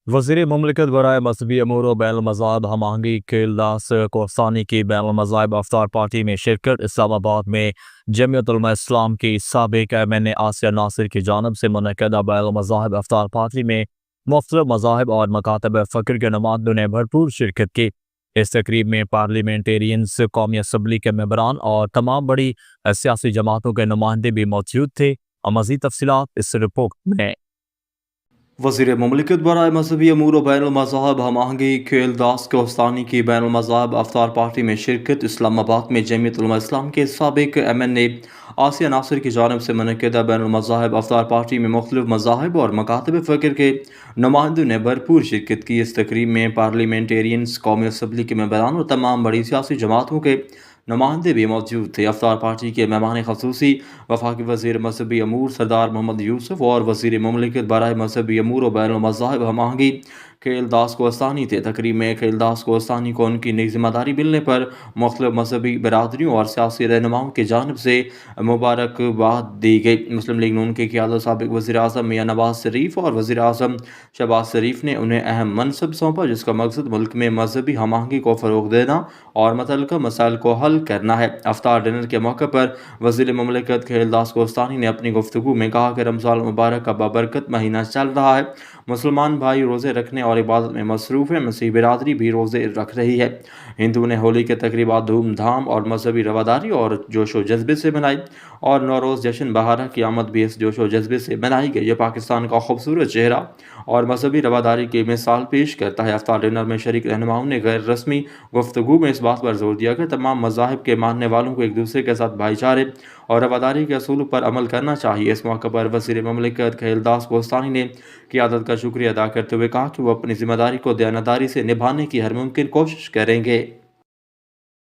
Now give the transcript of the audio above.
وزیر مملکت برائے مذہبی امور و بین المذاہب ہم آہنگی کیلداس کوہستانی کی بین المذاہب افطار پارٹی میں شرکت۔ اسلام آباد میں جمعیت علماء اسلام کی سابق MNA آسیہ ناصر کی جانب سے منعقدہ بین المذاہب افطار پارٹی میں مختلف مذاہب اور مکاتب فکر کے نمائندوں نے بھرپور شرکت کی۔ اس تقریب میں پارلیمنٹیرینز، قومی اسمبلی کے ممبران اور تمام بڑی سیاسی جماعتوں کے نمائندے بھی موجود تھے۔ اور مزید تفصیلات اس رپورٹ میں۔ وزیر مملکت برائے مذہبی امور و بین المذاہب ہم آہنگی کیلداس کوہستانی کی بین المذاہب افطار پارٹی میں شرکت۔ اسلام آباد میں جمعیت علماء اسلام کے سابق MNA آسیہ ناصر کی جانب سے منعقدہ بین المذاہب افطار پارٹی میں مختلف مذاہب اور مکاتب فکر کے نمائندوں نے بھرپور شرکت کی۔ اس تقریب میں پارلیمنٹیرینز، قومی اسمبلی کے ممبران اور تمام بڑی سیاسی جماعتوں کے نمائندے بھی موجود تھے۔ افطار پارٹی کے مہمان خصوصی وفاقی وزیر مذہبی امور سردار محمد یوسف اور وزیر مملکت برائے مذہبی امور و بین المذاہب ہم آہنگی کیلداس کوہستانی تھے۔ تقریب میں کیلداس کوہستانی کو ان کی نئی ذمہ داری ملنے پر مختلف مذہبی برادریوں اور سیاسی رہنماؤں کی جانب سے مبارکباد دی گئی۔ مسلم لیگ نون کے قیادت سابق وزیر اعظم میاں نواز شریف اور وزیر اعظم شہباز شریف نے انہیں اہم منصب سونپا، جس کا مقصد ملک میں مذہبی ہم آہنگی کو فروغ دینا اور متعلقہ مسائل کو حل کرنا ہے۔ افطار ڈنر کے موقع پر وزیر مملکت کیلداس کوہستانی نے اپنی گفتگو میں کہا کہ رمضان المبارک کا بابرکت مہینہ چل رہا ہے۔ مسلمان بھائی روزے رکھنے اور عبادت میں مصروف ہیں، مسیحی برادری بھی روزے رکھ رہی ہے۔ ہندوؤں نے ہولی کے تقریبات دھوم دھام اور مذہبی رواداری اور جوش و جذبے سے منائی، اور نوروز جشن بہارہ کی آمد بھی اس جوش و جذبے سے منائی گئی۔ یہ پاکستان کا خوبصورت چہرہ اور مذہبی رواداری کی مثال پیش کرتا ہے۔ افطار ڈنر میں شریک رہنماؤں نے غیر رسمی گفتگو میں اس بات پر زور دیا کہ تمام مذاہب کے ماننے والوں کو ایک دوسرے کے ساتھ بھائی چارے اور رواداری کے اصولوں پر عمل کرنا چاہیے۔ اس موقع پر وزیر مملکت کیلداس کوہستانی نے قیادت کا شکریہ ادا کرتے ہوئے کہا کہ وہ اپنی ذمہ داری کو دیانتداری سے نبھانے کی ہر ممکن کوشش کریں گے۔